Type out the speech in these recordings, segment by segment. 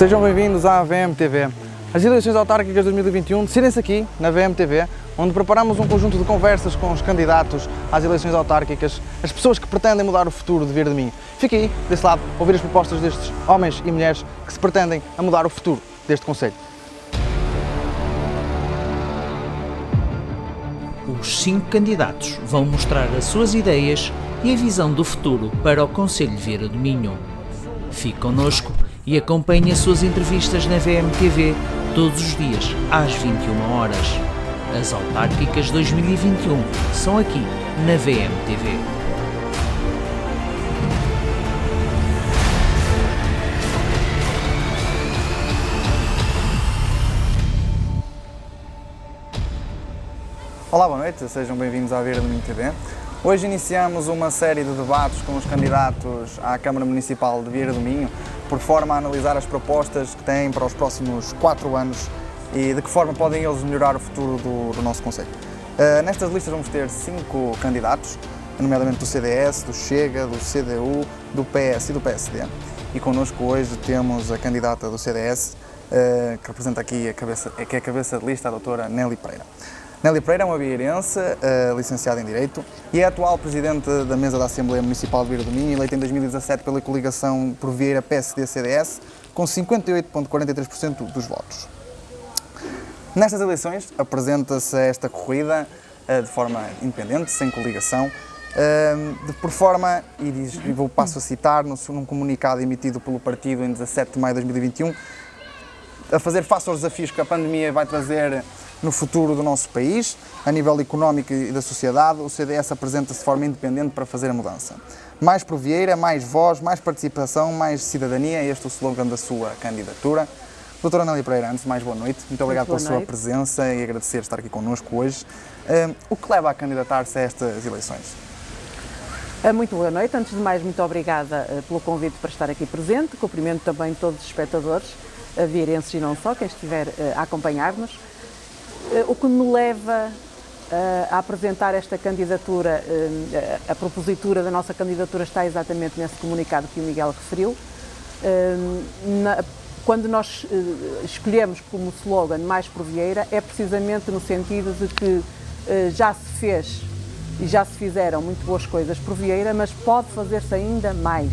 Sejam bem-vindos à VMTV. As eleições autárquicas de 2021 decidem-se aqui, na VMTV, onde preparamos um conjunto de conversas com os candidatos às eleições autárquicas, as pessoas que pretendem mudar o futuro de Viver de Minho. Fique aí, desse lado, a ouvir as propostas destes homens e mulheres que se pretendem a mudar o futuro deste concelho. Os 5 candidatos vão mostrar as suas ideias e a visão do futuro para o concelho de Viver de Minho. Fique connosco e acompanhe as suas entrevistas na VMTV todos os dias às 21 horas. As autárquicas 2021 são aqui na VMTV. Olá, boa noite, sejam bem-vindos à Viver de Minho TV. Hoje iniciamos uma série de debates com os candidatos à Câmara Municipal de Viver de Minho, por forma a analisar as propostas que têm para os próximos 4 anos e de que forma podem eles melhorar o futuro do nosso concelho. Nestas listas vamos ter 5 candidatos, nomeadamente do CDS, do Chega, do CDU, do PS e do PSD. E connosco hoje temos a candidata do CDS, que representa aqui que é a cabeça de lista, a doutora Nélia Pereira. Nélia Pereira é uma vieirense, licenciada em Direito, e é atual presidente da mesa da Assembleia Municipal de Viver de Minho, eleita em 2017 pela coligação por Vieira PSD-CDS, com 58,43% dos votos. Nestas eleições apresenta-se esta corrida de forma independente, sem coligação, por forma, e passo a citar, num comunicado emitido pelo partido em 17 de maio de 2021, a fazer face aos desafios que a pandemia vai trazer no futuro do nosso país, a nível económico e da sociedade, o CDS apresenta-se de forma independente para fazer a mudança. Mais por Vieira, mais voz, mais participação, mais cidadania, este é o slogan da sua candidatura. Doutora Nélia Pereira, antes de mais, boa noite. Muito obrigado pela sua presença e agradecer estar aqui connosco hoje. O que leva a candidatar-se a estas eleições? Muito boa noite. Antes de mais, muito obrigada pelo convite para estar aqui presente. Cumprimento também todos os espectadores, vieirenses e não só, quem estiver a acompanhar-nos. O que me leva a apresentar esta candidatura, a propositura da nossa candidatura está exatamente nesse comunicado que o Miguel referiu. Quando nós escolhemos como slogan Mais por Vieira, é precisamente no sentido de que já se fez e já se fizeram muito boas coisas por Vieira, mas pode fazer-se ainda mais.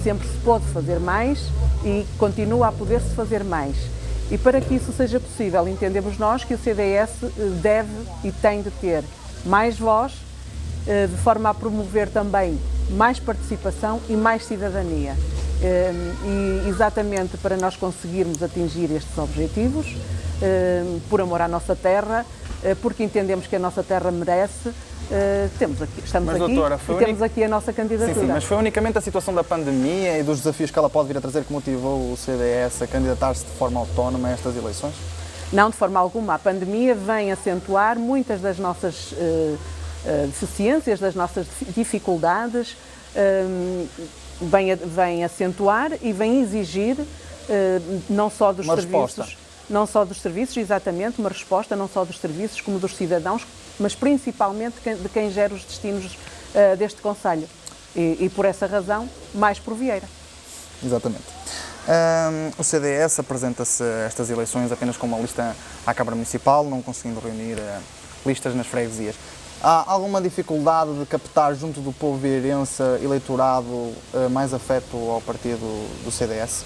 Sempre se pode fazer mais e continua a poder-se fazer mais. E para que isso seja possível, entendemos nós que o CDS deve e tem de ter mais voz, de forma a promover também mais participação e mais cidadania. E exatamente para nós conseguirmos atingir estes objetivos, por amor à nossa terra, porque entendemos que a nossa terra merece, estamos aqui e temos aqui a nossa candidatura. Sim, mas foi unicamente a situação da pandemia e dos desafios que ela pode vir a trazer que motivou o CDS a candidatar-se de forma autónoma a estas eleições? Não, de forma alguma. A pandemia vem acentuar muitas das nossas deficiências, das nossas dificuldades, vem acentuar e vem exigir não só dos serviços, não só dos serviços, exatamente, uma resposta não só dos serviços como dos cidadãos, mas principalmente de quem gera os destinos deste concelho. E por essa razão, mais por Vieira. Exatamente. O CDS apresenta-se a estas eleições apenas com uma lista à Câmara Municipal, não conseguindo reunir listas nas freguesias. Há alguma dificuldade de captar junto do povo vieirense eleitorado mais afeto ao partido do CDS?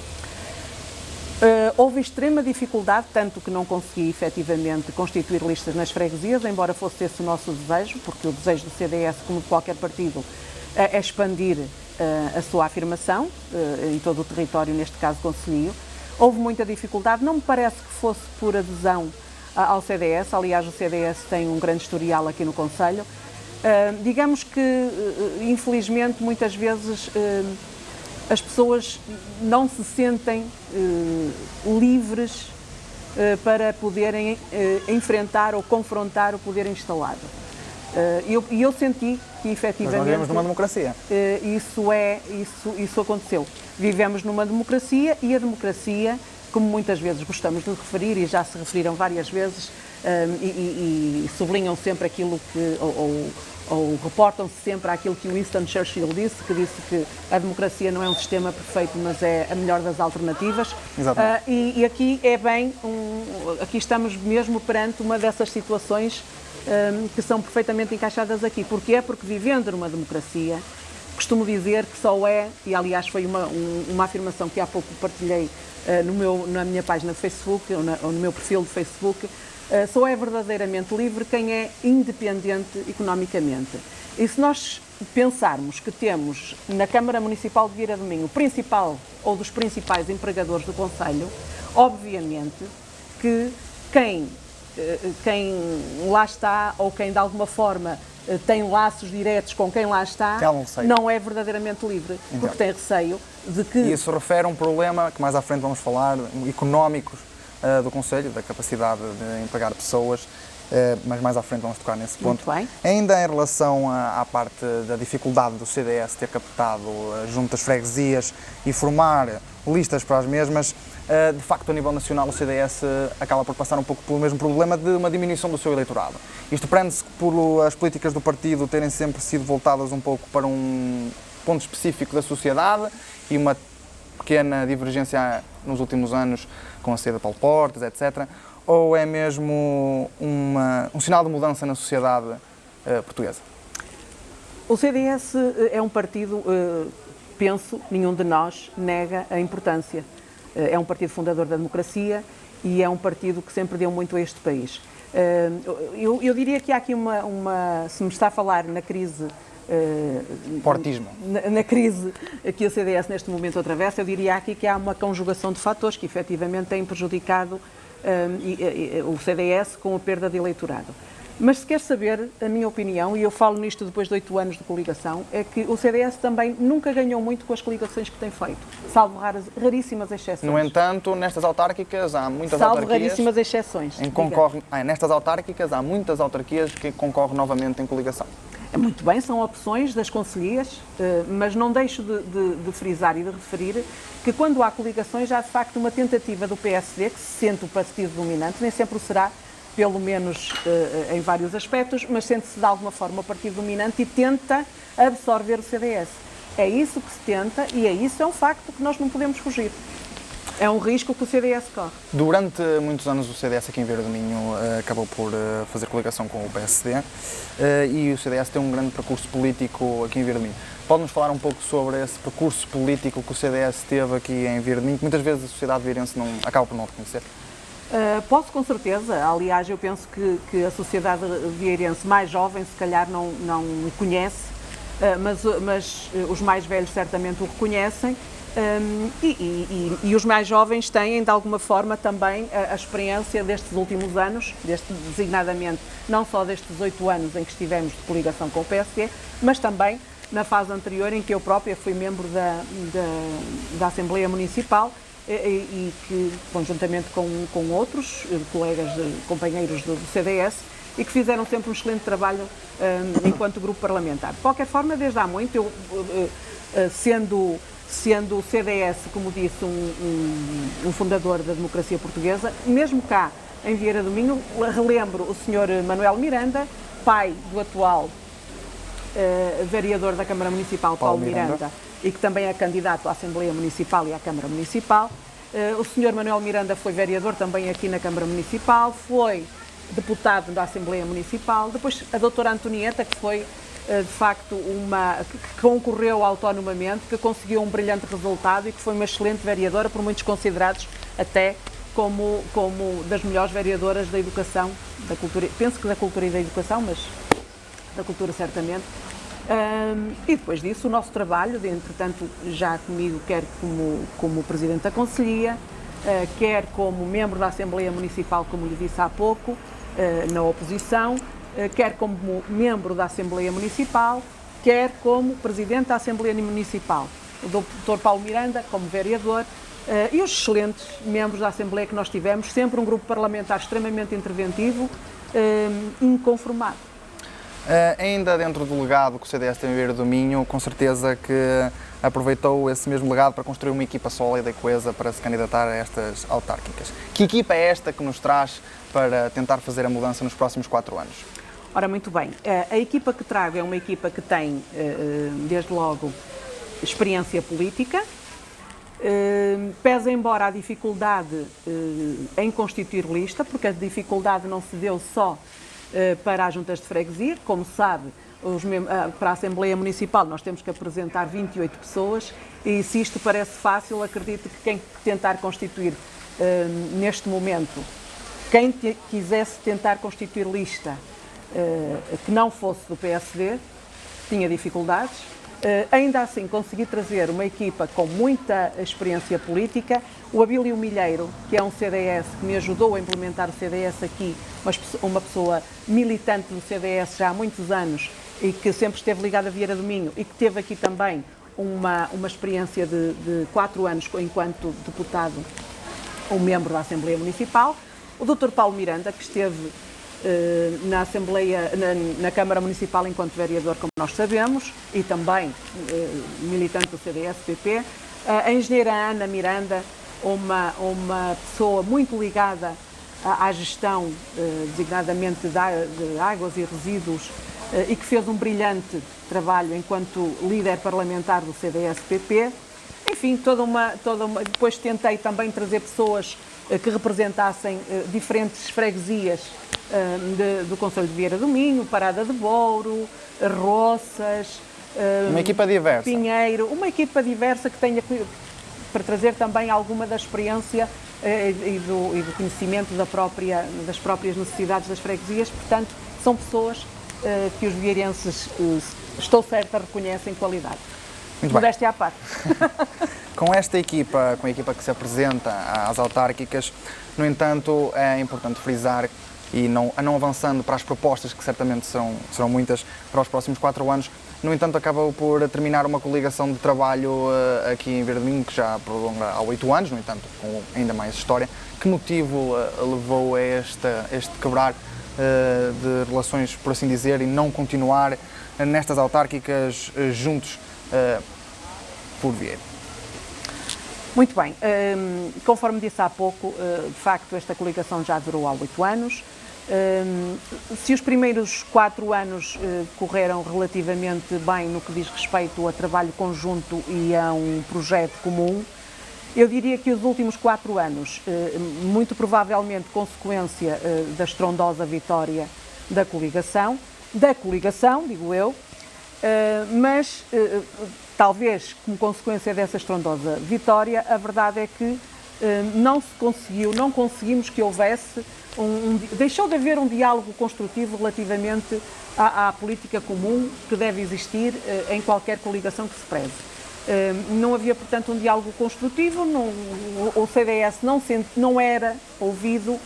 Houve extrema dificuldade, tanto que não consegui efetivamente constituir listas nas freguesias, embora fosse esse o nosso desejo, porque o desejo do CDS, como de qualquer partido, é expandir a sua afirmação em todo o território, neste caso concelhio. Houve muita dificuldade, não me parece que fosse por adesão ao CDS, aliás o CDS tem um grande historial aqui no concelho. Digamos que, infelizmente, muitas vezes as pessoas não se sentem livres para poderem enfrentar ou confrontar o poder instalado. E eu senti que, efetivamente... Mas nós vivemos numa democracia. Isso aconteceu. Vivemos numa democracia e a democracia, como muitas vezes gostamos de referir, e já se referiram várias vezes, e sublinham sempre aquilo que, ou reportam-se sempre àquilo que Winston Churchill disse que a democracia não é um sistema perfeito, mas é a melhor das alternativas. E aqui aqui estamos mesmo perante uma dessas situações que são perfeitamente encaixadas aqui. Porquê? Porque vivendo numa democracia, costumo dizer que só é, e aliás foi uma afirmação que há pouco partilhei na minha página de Facebook, ou no meu perfil de Facebook, só é verdadeiramente livre quem é independente economicamente. E se nós pensarmos que temos na Câmara Municipal de Vieira do Minho o principal ou dos principais empregadores do concelho, obviamente que quem lá está ou quem de alguma forma tem laços diretos com quem lá está, não é verdadeiramente livre, porque tem receio de que... E isso refere a um problema que mais à frente vamos falar, económicos do concelho, da capacidade de empregar pessoas, mas mais à frente vamos tocar nesse ponto. Muito bem. Ainda em relação à parte da dificuldade do CDS ter captado juntas freguesias e formar listas para as mesmas, de facto, a nível nacional, o CDS acaba por passar um pouco pelo mesmo problema de uma diminuição do seu eleitorado. Isto prende-se por as políticas do partido terem sempre sido voltadas um pouco para um ponto específico da sociedade e uma pequena divergência nos últimos anos com a saída de Paulo Portas, etc. Ou é mesmo um sinal de mudança na sociedade portuguesa? O CDS é um partido, penso, nenhum de nós nega a importância. É um partido fundador da democracia e é um partido que sempre deu muito a este país. Eu diria que há aqui se me está a falar na crise... Portismo. Na crise que o CDS neste momento atravessa, eu diria aqui que há uma conjugação de fatores que efetivamente têm prejudicado o CDS com a perda de eleitorado. Mas se quer saber a minha opinião, e eu falo nisto depois de 8 anos de coligação, é que o CDS também nunca ganhou muito com as coligações que tem feito, salvo raríssimas exceções. No entanto, nestas autárquicas há muitas autarquias... Salvo raríssimas exceções. Nestas autárquicas há muitas autarquias que concorrem novamente em coligação. Muito bem, são opções das concelhias, mas não deixo de frisar e de referir que quando há coligações há de facto uma tentativa do PSD, que se sente o partido dominante, nem sempre o será, pelo menos em vários aspectos, mas sente-se de alguma forma o partido dominante e tenta absorver o CDS. É isso que se tenta e isso é um facto que nós não podemos fugir. É um risco que o CDS corre. Durante muitos anos o CDS aqui em Vieira do Minho acabou por fazer coligação com o PSD e o CDS tem um grande percurso político aqui em Vieira do Minho. Pode-nos falar um pouco sobre esse percurso político que o CDS teve aqui em Vieira do Minho, que muitas vezes a sociedade vieirense acaba por não reconhecer? Posso, com certeza. Aliás, eu penso que a sociedade vieirense mais jovem se calhar não conhece, mas os mais velhos certamente o reconhecem. E os mais jovens têm, de alguma forma, também a experiência destes últimos anos, designadamente não só destes 8 anos em que estivemos de coligação com o PSD, mas também na fase anterior em que eu própria fui membro da Assembleia Municipal e que, conjuntamente com outros colegas, companheiros do CDS, e que fizeram sempre um excelente trabalho enquanto grupo parlamentar. De qualquer forma, desde há muito, eu, sendo o CDS, como disse, um fundador da democracia portuguesa, mesmo cá em Vieira do Minho, relembro o Sr. Manuel Miranda, pai do atual vereador da Câmara Municipal, Paulo Miranda, e que também é candidato à Assembleia Municipal e à Câmara Municipal. O Sr. Manuel Miranda foi vereador também aqui na Câmara Municipal, foi deputado da Assembleia Municipal, depois a doutora Antonieta, que foi de facto que concorreu autonomamente, que conseguiu um brilhante resultado e que foi uma excelente vereadora, por muitos considerados até como das melhores vereadoras da educação, da cultura, penso que da cultura e da educação, mas da cultura certamente. E depois disso o nosso trabalho, entretanto já comigo, quer como Presidente da Conselhia, quer como membro da Assembleia Municipal, como lhe disse há pouco, na oposição, quer como membro da Assembleia Municipal, quer como Presidente da Assembleia Municipal, o Dr. Paulo Miranda como vereador, e os excelentes membros da Assembleia que nós tivemos, sempre um grupo parlamentar extremamente interventivo, inconformado. Ainda dentro do legado que o CDS tem em Vieira do Minho, com certeza que aproveitou esse mesmo legado para construir uma equipa sólida e coesa para se candidatar a estas autárquicas. Que equipa é esta que nos traz para tentar fazer a mudança nos próximos 4 anos? Ora, muito bem. A equipa que trago é uma equipa que tem, desde logo, experiência política, pese embora a dificuldade em constituir lista, porque a dificuldade não se deu só para as juntas de freguesia, como sabe, para a Assembleia Municipal nós temos que apresentar 28 pessoas e se isto parece fácil, acredito que quem tentar constituir neste momento, quem quisesse tentar constituir lista que não fosse do PSD, tinha dificuldades. Ainda assim, consegui trazer uma equipa com muita experiência política. O Abílio Milheiro, que é um CDS, que me ajudou a implementar o CDS aqui, uma pessoa militante do CDS já há muitos anos e que sempre esteve ligada a Vieira do Minho e que teve aqui também uma experiência de 4 anos enquanto deputado ou membro da Assembleia Municipal. O Dr. Paulo Miranda, que esteve na Assembleia, na Câmara Municipal enquanto vereador, como nós sabemos, e também militante do CDS-PP. A engenheira Ana Miranda, uma pessoa muito ligada à gestão, designadamente de águas e resíduos, e que fez um brilhante trabalho enquanto líder parlamentar do CDS-PP. Enfim, depois tentei também trazer pessoas que representassem diferentes freguesias do Concelho de Vieira do Minho, Parada de Bouro, Roças, uma equipa diversa. Pinheiro, uma equipa diversa que tenha para trazer também alguma da experiência e do conhecimento das próprias necessidades das freguesias. Portanto, são pessoas que os vieirenses, estou certa, reconhecem qualidade. Modéstia à parte. Com esta equipa, com a equipa que se apresenta às autárquicas, no entanto, é importante frisar, e não avançando para as propostas, que certamente serão muitas para os próximos 4 anos, no entanto, acaba por terminar uma coligação de trabalho aqui em Vieira do Minho, que já prolonga há 8 anos, no entanto, com ainda mais história. Que motivo levou a este quebrar de relações, por assim dizer, e não continuar nestas autárquicas juntos por Vieira? Muito bem. Conforme disse há pouco, de facto, esta coligação já durou há 8 anos. Se os primeiros 4 anos correram relativamente bem no que diz respeito a trabalho conjunto e a um projeto comum, eu diria que os últimos 4 anos, muito provavelmente consequência da estrondosa vitória da coligação, digo eu, mas talvez como consequência dessa estrondosa vitória, a verdade é que não conseguimos que houvesse deixou de haver um diálogo construtivo relativamente à política comum que deve existir em qualquer coligação que se preze. Não havia, portanto, um diálogo construtivo, o CDS não era ouvido,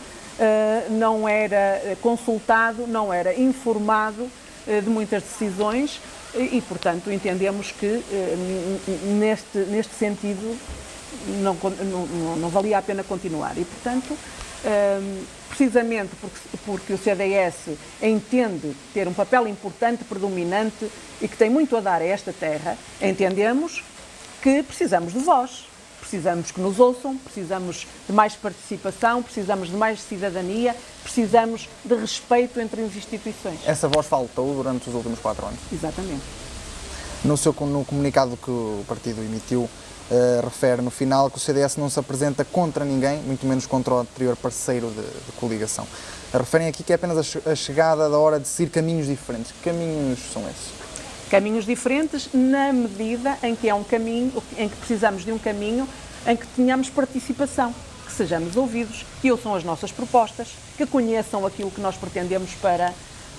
não era consultado, não era informado de muitas decisões e, portanto, entendemos que neste sentido não valia a pena continuar e, portanto, precisamente porque o CDS entende ter um papel importante, predominante e que tem muito a dar a esta terra, entendemos que precisamos de voz, precisamos que nos ouçam, precisamos de mais participação, precisamos de mais cidadania, precisamos de respeito entre as instituições. Essa voz faltou durante os últimos 4 anos? Exatamente. No comunicado que o partido emitiu, refere no final que o CDS não se apresenta contra ninguém, muito menos contra o anterior parceiro de coligação. Referem aqui que é apenas a chegada da hora de seguir caminhos diferentes. Que caminhos são esses? Caminhos diferentes na medida em que é um caminho, em que precisamos de um caminho em que tenhamos participação, que sejamos ouvidos, que ouçam as nossas propostas, que conheçam aquilo que nós pretendemos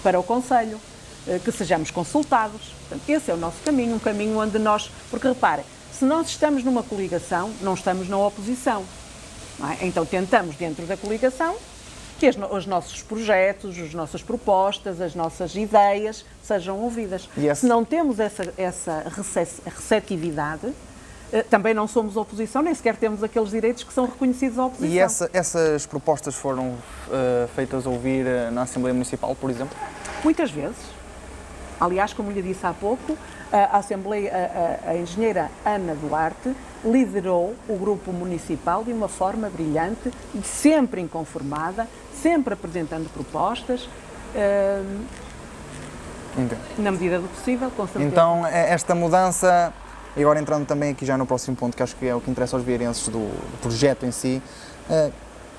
para o Concelho, que sejamos consultados. Portanto, esse é o nosso caminho, um caminho onde nós... Porque reparem, se nós estamos numa coligação, não estamos na oposição. Não é? Então tentamos, dentro da coligação, que os nossos projetos, as nossas propostas, as nossas ideias sejam ouvidas. Se não temos essa receptividade, também não somos oposição, nem sequer temos aqueles direitos que são reconhecidos à oposição. E essas propostas foram feitas ouvir na Assembleia Municipal, por exemplo? Muitas vezes. Aliás, como lhe disse há pouco, a engenheira Ana Duarte liderou o grupo municipal de uma forma brilhante, sempre inconformada, sempre apresentando propostas Entendo. Na medida do possível, com certeza. Então, esta mudança, e agora entrando também aqui já no próximo ponto, que acho que é o que interessa aos vieirenses do projeto em si,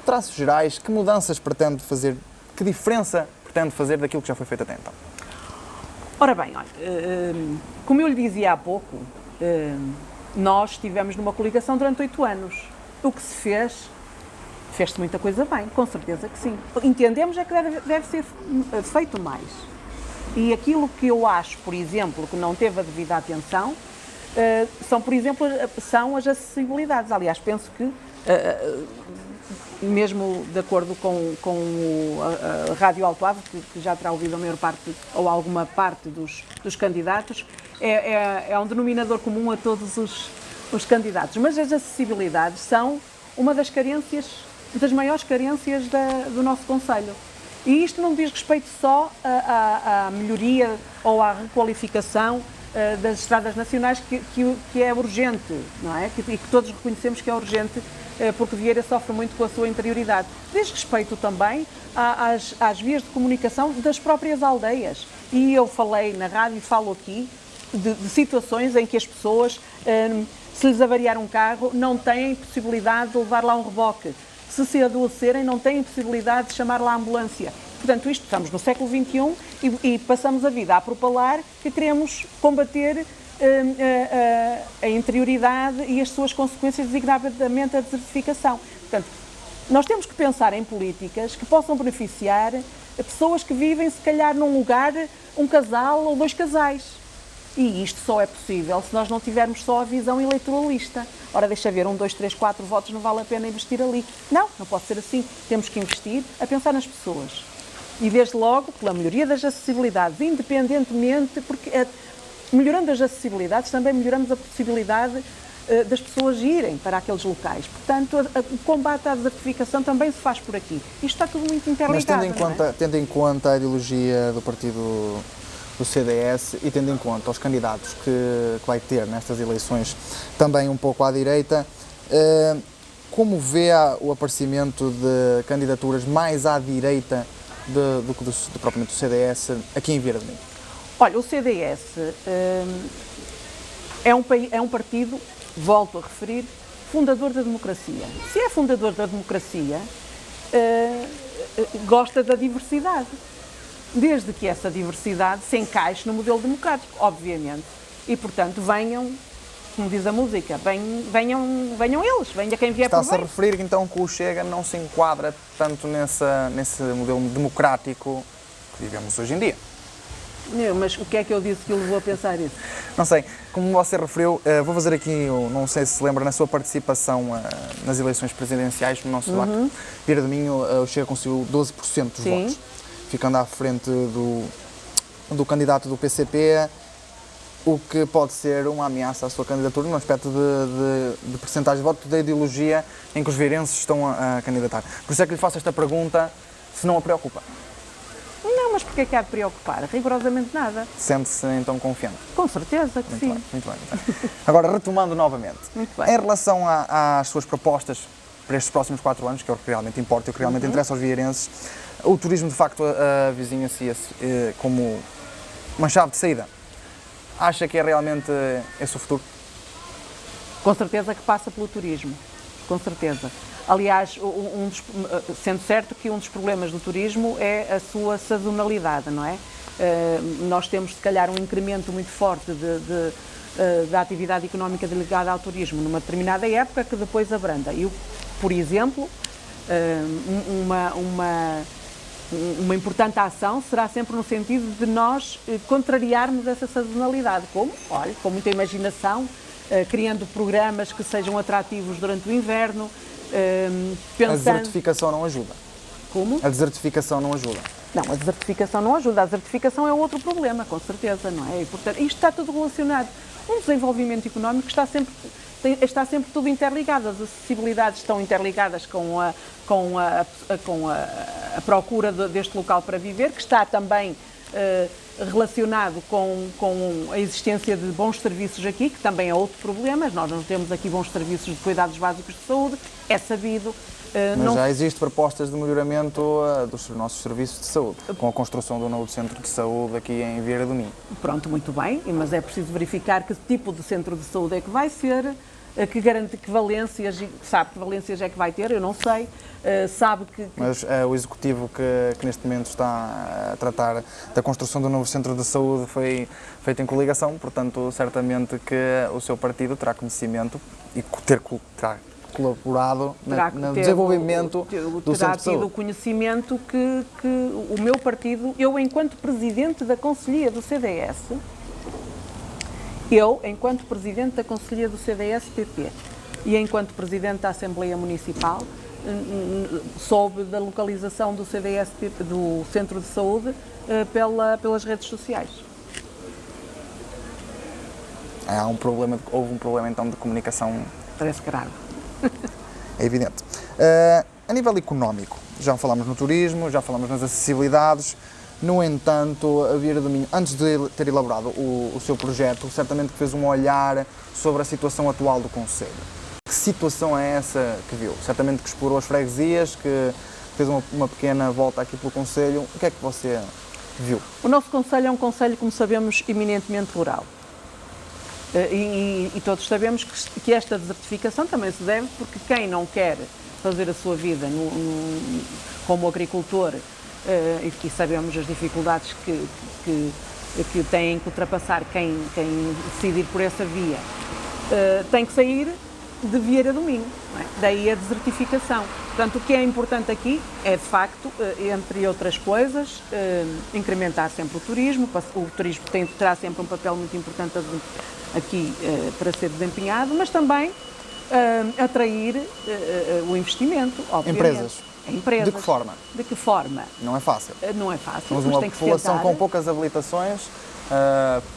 traços gerais, que mudanças pretende fazer, que diferença pretende fazer daquilo que já foi feito até então? Ora bem, olha, como eu lhe dizia há pouco, nós estivemos numa coligação durante 8 anos. O que se fez-se muita coisa bem, com certeza que sim. Entendemos é que deve ser feito mais. E aquilo que eu acho, por exemplo, que não teve a devida atenção, são as acessibilidades. Aliás, penso que, mesmo de acordo com a Rádio Alto Ave, que já terá ouvido a maior parte ou alguma parte dos candidatos, é um denominador comum a todos os candidatos. Mas as acessibilidades são uma das maiores carências do nosso concelho. E isto não diz respeito só à melhoria ou à requalificação das estradas nacionais, que é urgente, não é? E que todos reconhecemos que é urgente, porque Vieira sofre muito com a sua interioridade. Diz respeito também às vias de comunicação das próprias aldeias. E eu falei na rádio e falo aqui de situações em que as pessoas, se lhes avariar um carro, não têm possibilidade de levar lá um reboque. Se adoecerem, não têm possibilidade de chamar lá a ambulância. Portanto, estamos no século XXI e passamos a vida a propalar que queremos combater a interioridade e as suas consequências, designadamente a desertificação. Portanto, nós temos que pensar em políticas que possam beneficiar pessoas que vivem, se calhar, num lugar, um casal ou 2 casais. E isto só é possível se nós não tivermos só a visão eleitoralista. Ora, deixa ver, 1, 2, 3, 4 votos, não vale a pena investir ali. Não pode ser assim. Temos que investir a pensar nas pessoas. E desde logo pela melhoria das acessibilidades, independentemente, porque melhorando as acessibilidades também melhoramos a possibilidade das pessoas irem para aqueles locais. Portanto, o combate à desertificação também se faz por aqui. Isto está tudo muito interligado. Mas tendo em conta a ideologia do partido do CDS e tendo em conta os candidatos que vai ter nestas eleições também um pouco à direita, como vê o aparecimento de candidaturas mais à direita do que propriamente do CDS aqui em Vieira do Minho? Olha, o CDS é um partido, volto a referir, fundador da democracia. Se é fundador da democracia, gosta da diversidade. Desde que essa diversidade se encaixe no modelo democrático, obviamente. E, portanto, venham, como diz a música, venham eles, venha quem vier por bem. Está-se a referir então que o Chega não se enquadra tanto nesse modelo democrático que vivemos hoje em dia? Mas o que é que eu disse que o levou a pensar isso? Não sei, como você referiu, vou fazer aqui, não sei se lembra, na sua participação nas eleições presidenciais no nosso debate, Vieira do Minho, o Chega conseguiu 12% dos votos, ficando à frente do candidato do PCP, o que pode ser uma ameaça à sua candidatura no aspecto de percentagem de voto da ideologia em que os vieirenses estão a candidatar. Por isso é que lhe faço esta pergunta, se não a preocupa. Não, mas porquê é que há de preocupar? Rigorosamente nada. Sente-se então confiante? Com certeza que Muito sim. bem, muito bem. Agora, retomando novamente, Muito bem. em relação às suas propostas para estes próximos 4 anos, que é o que realmente importa e o que realmente interessa aos vieirenses, o turismo de facto avizinha-se como uma chave de saída. Acha que é realmente esse o futuro? Com certeza que passa pelo turismo, com certeza. Aliás, sendo certo que um dos problemas do turismo é a sua sazonalidade, não é? Nós temos, se calhar, um incremento muito forte da atividade económica ligada ao turismo numa determinada época que depois abranda. E, por exemplo, uma importante ação será sempre no sentido de nós contrariarmos essa sazonalidade, com muita imaginação, criando programas que sejam atrativos durante o inverno, pensando... A desertificação não ajuda. Como? A desertificação não ajuda. Não, a desertificação não ajuda. A desertificação é outro problema, com certeza, não é? E, portanto, isto está tudo relacionado. Um desenvolvimento económico está sempre tudo interligado. As acessibilidades estão interligadas com a procura deste local para viver, que está também relacionado com a existência de bons serviços aqui, que também é outro problema. Nós não temos aqui bons serviços de cuidados básicos de saúde, é sabido. Mas já existem propostas de melhoramento dos nossos serviços de saúde, com a construção do novo centro de saúde aqui em Vieira do Minho. Pronto, muito bem, mas é preciso verificar que tipo de centro de saúde é que vai ser, que garante que valências, sabe que valências é que vai ter, eu não sei, sabe que... Mas o executivo que neste momento está a tratar da construção do novo centro de saúde foi feito em coligação, portanto, certamente que o seu partido terá conhecimento e terá colaborado no desenvolvimento do centro de saúde. Terá tido o conhecimento que o meu partido, eu enquanto presidente da Conselhia do CDS-PP e enquanto presidente da Assembleia Municipal, soube da localização do CDS-PP, do Centro de Saúde, pelas redes sociais. Houve um problema então de comunicação. Parece grave. É evidente. A nível económico, já falámos no turismo, já falámos nas acessibilidades. No entanto, a Vieira do Minho, antes de ter elaborado o seu projeto, certamente que fez um olhar sobre a situação atual do concelho. Que situação é essa que viu? Certamente que explorou as freguesias, que fez uma pequena volta aqui pelo concelho. O que é que você viu? O nosso concelho é um concelho, como sabemos, eminentemente rural. E todos sabemos que esta desertificação também se deve porque quem não quer fazer a sua vida como agricultor, e sabemos as dificuldades que têm que ultrapassar quem decidir por essa via, tem que sair de Vieira do Minho, não é? Daí a desertificação. Portanto, o que é importante aqui é, de facto, entre outras coisas, incrementar sempre o turismo. O turismo terá sempre um papel muito importante aqui para ser desempenhado, mas também atrair o investimento, obviamente. Empresas. De que forma? De que forma? Não é fácil. Não é fácil. Temos uma população com poucas habilitações,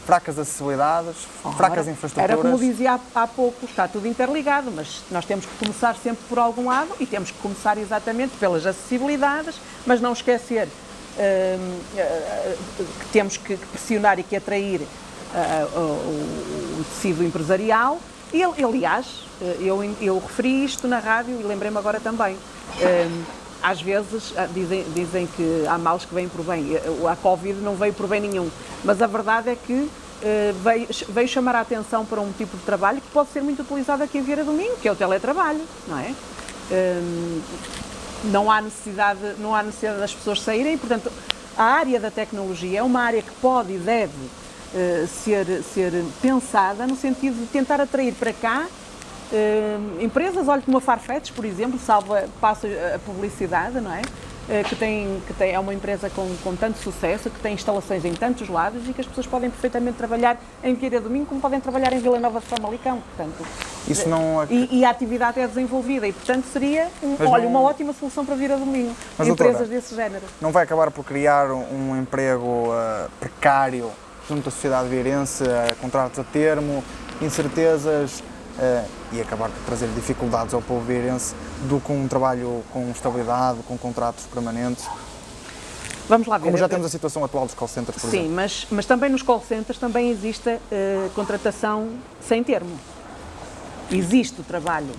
fracas acessibilidades, fracas infraestruturas. Era como dizia há pouco, está tudo interligado, mas nós temos que começar sempre por algum lado e temos que começar exatamente pelas acessibilidades, mas não esquecer que temos que pressionar e que atrair o tecido empresarial. E, aliás, eu referi isto na rádio e lembrei-me agora também. Às vezes dizem que há males que vêm por bem. A Covid não veio por bem nenhum, mas a verdade é que veio chamar a atenção para um tipo de trabalho que pode ser muito utilizado aqui em Vieira do Minho, que é o teletrabalho, não é? Não há necessidade das pessoas saírem, portanto, a área da tecnologia é uma área que pode e deve ser pensada no sentido de tentar atrair para cá empresas, olha como a Farfetch, por exemplo, passa a publicidade, não é? Que é uma empresa com tanto sucesso, que tem instalações em tantos lados e que as pessoas podem perfeitamente trabalhar em Vieira do Minho como podem trabalhar em Vila Nova de Famalicão, portanto. Isso não... e a atividade é desenvolvida e, portanto, seria uma ótima solução para Vieira do Minho, mas, empresas doutora, desse género. Não vai acabar por criar um emprego precário junto à sociedade vieirense, contratos a termo, incertezas, e acabar por trazer dificuldades ao povo vieirense do que um trabalho com estabilidade, com contratos permanentes? Vamos lá ver. Como já temos a situação atual dos call centers, por exemplo. Sim, mas também nos call centers também existe contratação sem termo. Existe o trabalho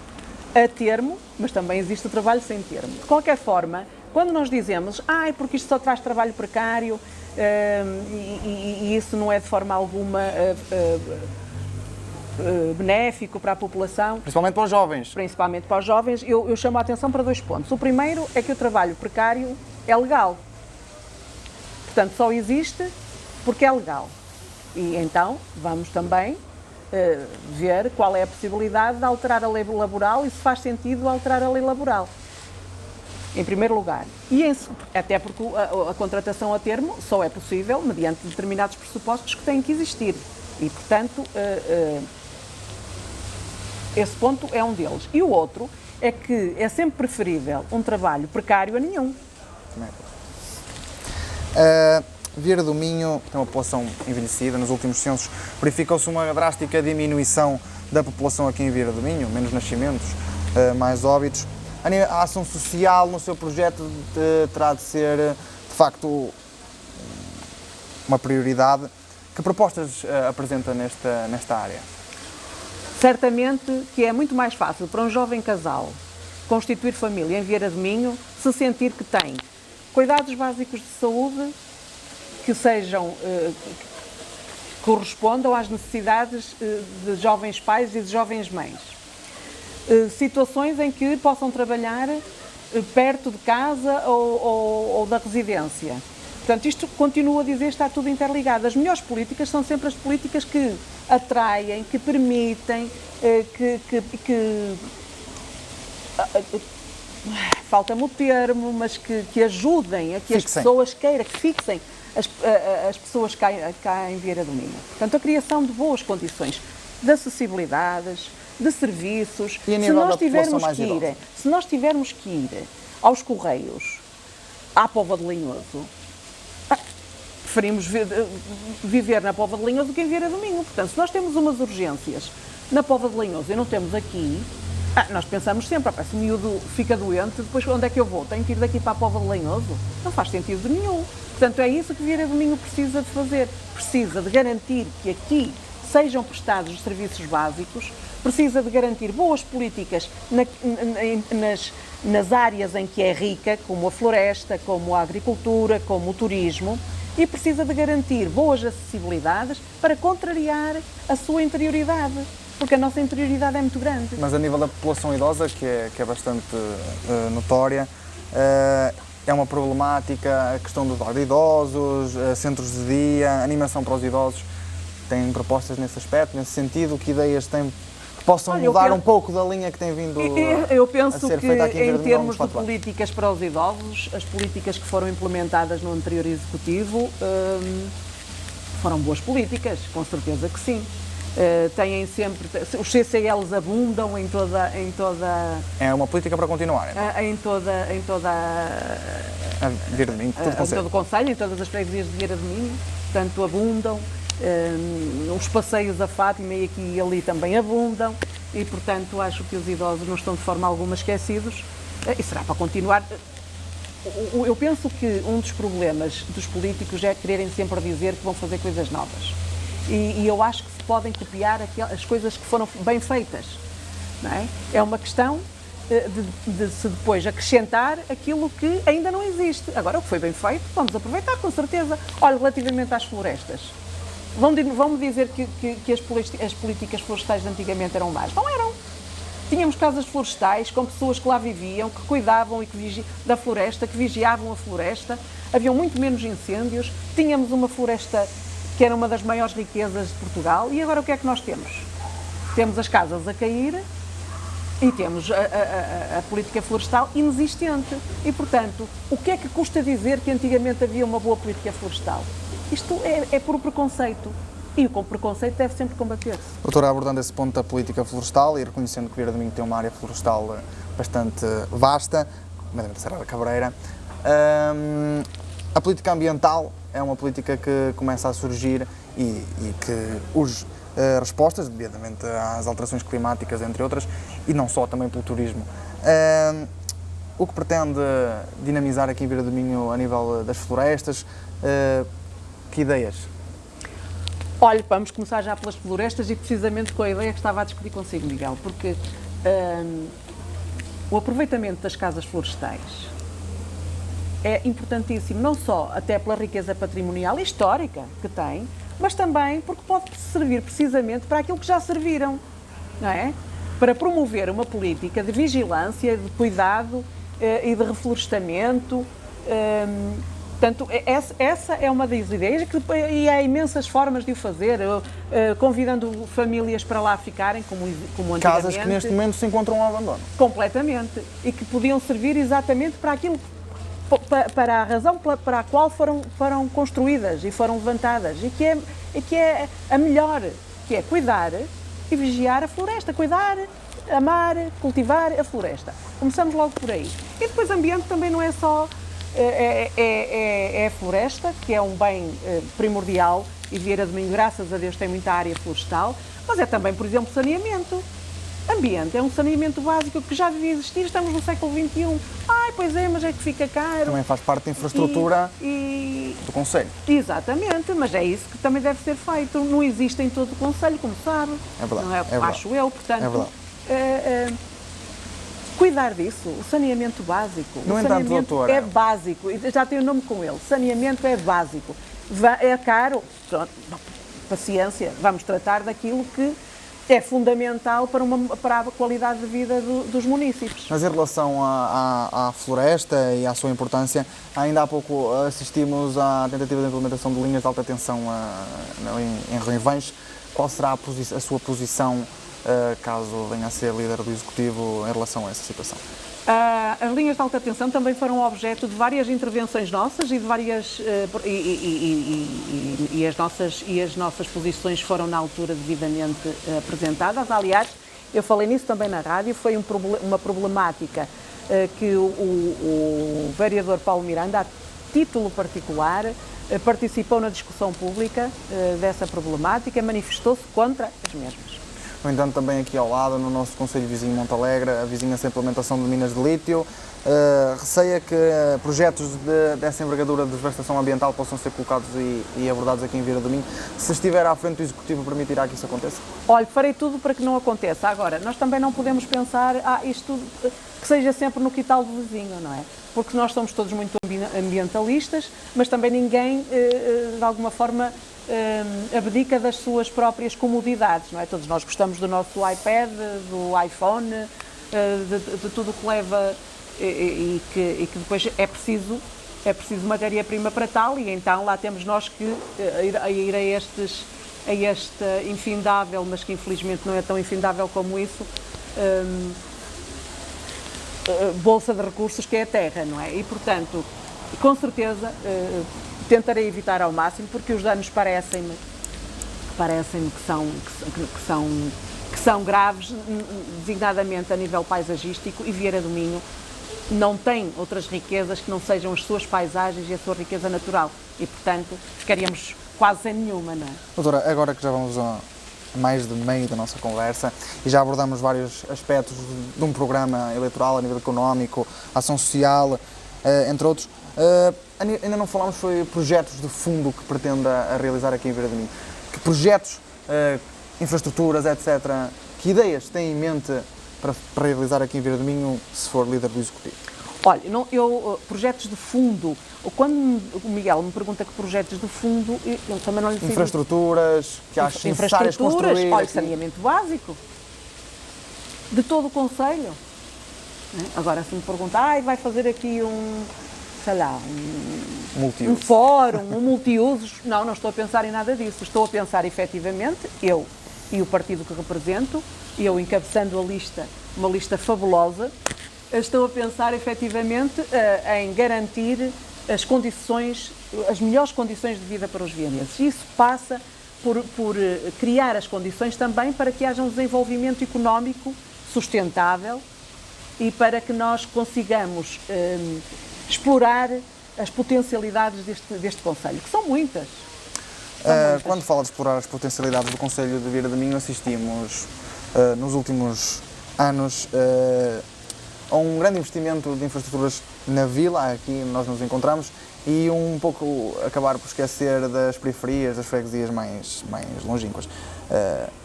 a termo, mas também existe o trabalho sem termo. De qualquer forma, quando nós dizemos é porque isto só traz trabalho precário e isso não é de forma alguma benéfico para a população. Principalmente para os jovens. Principalmente para os jovens, eu chamo a atenção para 2 pontos. O primeiro é que o trabalho precário é legal. Portanto, só existe porque é legal. E então, vamos também ver qual é a possibilidade de alterar a lei laboral e se faz sentido alterar a lei laboral. Em primeiro lugar. Até porque a contratação a termo só é possível mediante determinados pressupostos que têm que existir. E, portanto, esse ponto é um deles. E o outro é que é sempre preferível um trabalho precário a nenhum. Vieira do Minho tem uma população envelhecida. Nos últimos censos verificou-se uma drástica diminuição da população aqui em Vieira do Minho, menos nascimentos, mais óbitos. A ação social no seu projeto terá de ser, de facto, uma prioridade. Que propostas apresenta nesta área? Certamente que é muito mais fácil para um jovem casal constituir família em Vieira do Minho se sentir que tem cuidados básicos de saúde que sejam, que correspondam às necessidades de jovens pais e de jovens mães. Situações em que possam trabalhar perto de casa ou da residência. Portanto, isto continuo a dizer, está tudo interligado. As melhores políticas são sempre as políticas que atraem, que permitem, falta-me o termo, mas que ajudem a que as pessoas queiram, que fixem as pessoas cá em Vieira do Minho. Portanto, a criação de boas condições de acessibilidades, de serviços. E a nível da população mais se idosa? nós tivermos que ir aos Correios, à Póvoa de Linhoso, preferimos viver na Póvoa de Linhoso do que em Vieira do Minho. Portanto, se nós temos umas urgências na Póvoa de Linhoso e não temos aqui, nós pensamos sempre, se o miúdo fica doente, depois onde é que eu vou? Tenho que ir daqui para a Póvoa de Linhoso? Não faz sentido nenhum. Portanto, é isso que Vieira do Minho precisa de fazer. Precisa de garantir que aqui sejam prestados os serviços básicos, precisa de garantir boas políticas nas áreas em que é rica, como a floresta, como a agricultura, como o turismo, e precisa de garantir boas acessibilidades para contrariar a sua interioridade, porque a nossa interioridade é muito grande. Mas a nível da população idosa, que é bastante notória, é uma problemática a questão dos lar de idosos, centros de dia, animação para os idosos. Têm propostas nesse aspecto, nesse sentido? Que ideias têm que possam mudar um pouco da linha que tem vindo a ser feita aqui em termos de políticas para os idosos, as políticas que foram implementadas no anterior Executivo foram boas políticas, com certeza que sim. Têm sempre, os CCLs abundam em toda... É uma política para continuar, então. Em todo o Conselho, em todas as freguesias de Vieira do Minho, portanto abundam. Os passeios a Fátima e aqui e ali também abundam e, portanto, acho que os idosos não estão de forma alguma esquecidos e será para continuar. Eu penso que um dos problemas dos políticos é quererem sempre dizer que vão fazer coisas novas e eu acho que se podem copiar as coisas que foram bem feitas, não é? É uma questão de se depois acrescentar aquilo que ainda não existe. Agora, o que foi bem feito, vamos aproveitar com certeza. Olha, relativamente às florestas, vão-me dizer que as políticas florestais de antigamente eram más. Não eram. Tínhamos casas florestais com pessoas que lá viviam, que cuidavam da floresta, que vigiavam a floresta. Haviam muito menos incêndios. Tínhamos uma floresta que era uma das maiores riquezas de Portugal. E agora o que é que nós temos? Temos as casas a cair e temos a política florestal inexistente. E, portanto, o que é que custa dizer que antigamente havia uma boa política florestal? Isto é por preconceito e o preconceito deve sempre combater-se. Doutora, abordando esse ponto da política florestal e reconhecendo que Vieira do Minho tem uma área florestal bastante vasta, nomeadamente a Serra da Cabreira, a política ambiental é uma política que começa a surgir e que urge respostas, devidamente às alterações climáticas, entre outras, e não só, também pelo turismo. O que pretende dinamizar aqui em Vieira do Minho a nível das florestas? Que ideias? Olha, vamos começar já pelas florestas e precisamente com a ideia que estava a discutir consigo, Miguel, porque o aproveitamento das casas florestais é importantíssimo, não só até pela riqueza patrimonial e histórica que tem, mas também porque pode servir precisamente para aquilo que já serviram, não é? Para promover uma política de vigilância, de cuidado e de reflorestamento. Portanto, essa é uma das ideias e há imensas formas de o fazer, convidando famílias para lá ficarem, como antigamente. Casas que neste momento se encontram ao abandono. Completamente. E que podiam servir exatamente para aquilo, para a razão para a qual foram construídas e foram levantadas. E que é a melhor, que é cuidar e vigiar a floresta. Cuidar, amar, cultivar a floresta. Começamos logo por aí. E depois ambiente também não é só... É a floresta, que é um bem primordial, e Vieira do Minho, graças a Deus, tem muita área florestal, mas é também, por exemplo, saneamento. Ambiente é um saneamento básico que já devia existir, estamos no século XXI. Ai, pois é, mas é que fica caro. Também faz parte da infraestrutura do Conselho. Exatamente, mas é isso que também deve ser feito. Não existe em todo o Conselho, como sabe. É verdade. Não é? É verdade. Acho eu, portanto. É verdade. Cuidar disso, o saneamento básico. No o entanto, saneamento doutora, é básico, já tem o nome com ele. Saneamento é básico. É caro, pronto, paciência, vamos tratar daquilo que é fundamental para a qualidade de vida dos municípios. Mas em relação à floresta e à sua importância, ainda há pouco assistimos à tentativa de implementação de linhas de alta tensão em Rivens. Qual será a sua posição caso venha a ser líder do Executivo em relação a essa situação? As linhas de alta tensão também foram objeto de várias intervenções nossas e de várias as nossas posições foram na altura devidamente apresentadas. Aliás, eu falei nisso também na rádio, foi uma problemática que o vereador Paulo Miranda, a título particular, participou na discussão pública dessa problemática e manifestou-se contra as mesmas. No entanto, também aqui ao lado, no nosso concelho vizinho Monte Alegre, avizinha-se a implementação de minas de lítio. Receia que projetos dessa envergadura de devastação ambiental possam ser colocados e abordados aqui em Vira do Minho. Se estiver à frente do Executivo, permitirá que isso aconteça? Olha, farei tudo para que não aconteça. Agora, nós também não podemos pensar isto que seja sempre no quintal do vizinho, não é? Porque nós somos todos muito ambientalistas, mas também ninguém, de alguma forma, abdica das suas próprias comodidades, não é? Todos nós gostamos do nosso iPad, do iPhone, de tudo o que leva e que depois é preciso matéria-prima para tal, e então lá temos nós que ir a este infindável, mas que infelizmente não é tão infindável como isso, bolsa de recursos que é a terra, não é? E portanto, com certeza, tentarei evitar ao máximo, porque os danos parecem-me que são graves, designadamente a nível paisagístico, e Vieira do Minho não tem outras riquezas que não sejam as suas paisagens e a sua riqueza natural, e portanto ficaríamos quase sem nenhuma, não é? Doutora, agora que já vamos a mais de meio da nossa conversa e já abordamos vários aspectos de um programa eleitoral a nível económico, ação social, entre outros, ainda não falámos sobre projetos de fundo que pretenda a realizar aqui em Vira do Minho. Que projetos, infraestruturas, etc., que ideias tem em mente para realizar aqui em Vira do Minho, se for líder do Executivo? Olha, projetos de fundo, quando o Miguel me pergunta que projetos de fundo, eu também não lhe digo... Infraestruturas, que acho necessárias construir... Olha, saneamento básico, de todo o Concelho. Agora, se me perguntar, vai fazer aqui um fórum, um multiusos, não estou a pensar em nada disso. Estou a pensar, efetivamente, eu e o partido que represento, eu encabeçando uma lista fabulosa, estou a pensar, efetivamente, em garantir as melhores condições de vida para os vienenses. Isso passa por criar as condições também para que haja um desenvolvimento económico sustentável e para que nós consigamos explorar as potencialidades deste Concelho, que são muitas. Quando fala de explorar as potencialidades do Concelho de Vira do Minho, assistimos nos últimos anos a um grande investimento de infraestruturas na vila, aqui nós nos encontramos, e um pouco acabar por esquecer das periferias, das freguesias mais longínquas.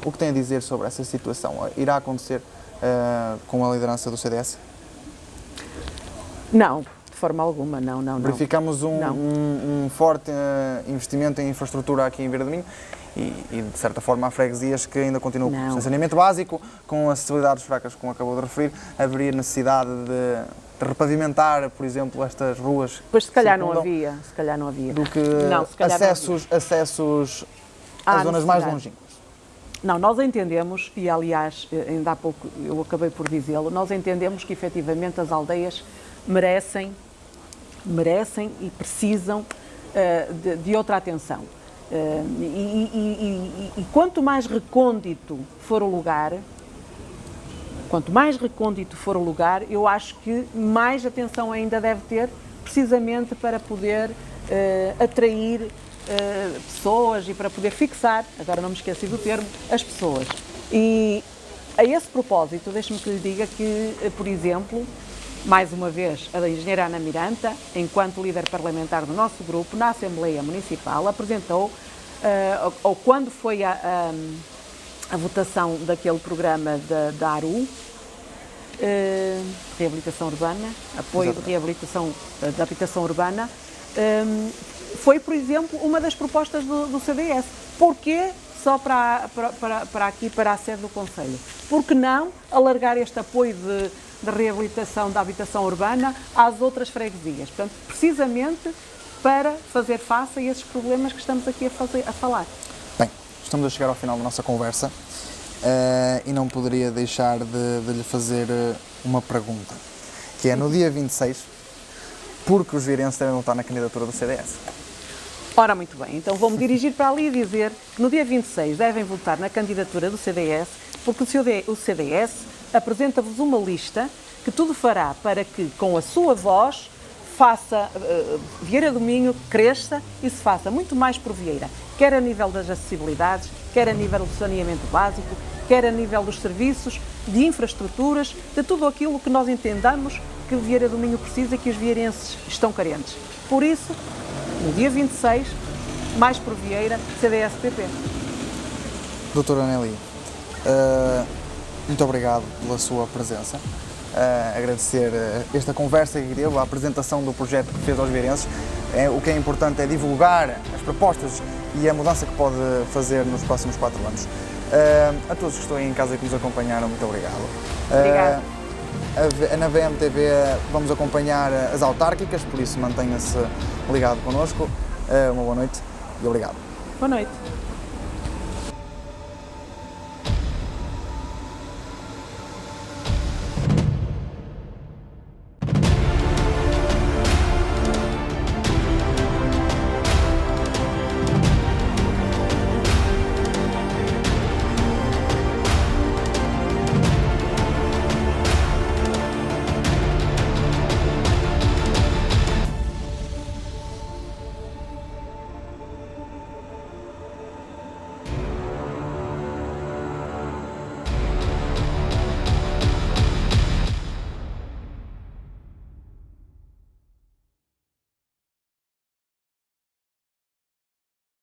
O que tem a dizer sobre essa situação? Irá acontecer com a liderança do CDS? Não, de forma alguma, não. Verificamos um forte investimento em infraestrutura aqui em Vira do Minho e de certa forma há freguesias que ainda continuam sem saneamento básico, com acessibilidades fracas, como acabou de referir. Haveria necessidade de repavimentar, por exemplo, estas ruas? Pois se calhar não havia. Do que acessos às zonas mais longínquas. Não, nós entendemos, e aliás, ainda há pouco eu acabei por dizê-lo, nós entendemos que efetivamente as aldeias merecem e precisam de outra atenção. E quanto mais recôndito for o lugar, eu acho que mais atenção ainda deve ter, precisamente para poder atrair pessoas e para poder fixar, agora não me esqueci do termo, as pessoas. E A esse propósito, deixe-me que lhe diga que, por exemplo, mais uma vez, a da engenheira Ana Miranda, enquanto líder parlamentar do nosso grupo, na Assembleia Municipal, apresentou, ou quando foi a votação daquele programa da ARU, reabilitação urbana, apoio de reabilitação da habitação urbana, foi, por exemplo, uma das propostas do CDS. Porquê só para aqui, para a sede do Conselho? Por que não alargar este apoio de reabilitação da habitação urbana às outras freguesias? Portanto, precisamente para fazer face a esses problemas que estamos aqui a falar. Bem, estamos a chegar ao final da nossa conversa e não poderia deixar de lhe fazer uma pergunta, que é no dia 26, porque os vieirenses devem votar na candidatura do CDS? Ora, muito bem, então vou-me dirigir para ali e dizer que no dia 26 devem votar na candidatura do CDS, porque o CDS apresenta-vos uma lista que tudo fará para que, com a sua voz, faça Vieira do Minho cresça e se faça muito mais por Vieira, quer a nível das acessibilidades, quer a nível do saneamento básico, quer a nível dos serviços, de infraestruturas, de tudo aquilo que nós entendamos que Vieira do Minho precisa e que os vieirenses estão carentes. Por isso, no dia 26, mais por Vieira, CDS-PP. Doutora Nelly, muito obrigado pela sua presença. Agradecer esta conversa que deu, a apresentação do projeto que fez aos vieirenses. O que é importante é divulgar as propostas e a mudança que pode fazer nos próximos 4 anos. A todos que estão aí em casa e que nos acompanharam, muito obrigado. Obrigada. Na VMTV vamos acompanhar as autárquicas, por isso mantenha-se ligado connosco. Uma boa noite e obrigado. Boa noite.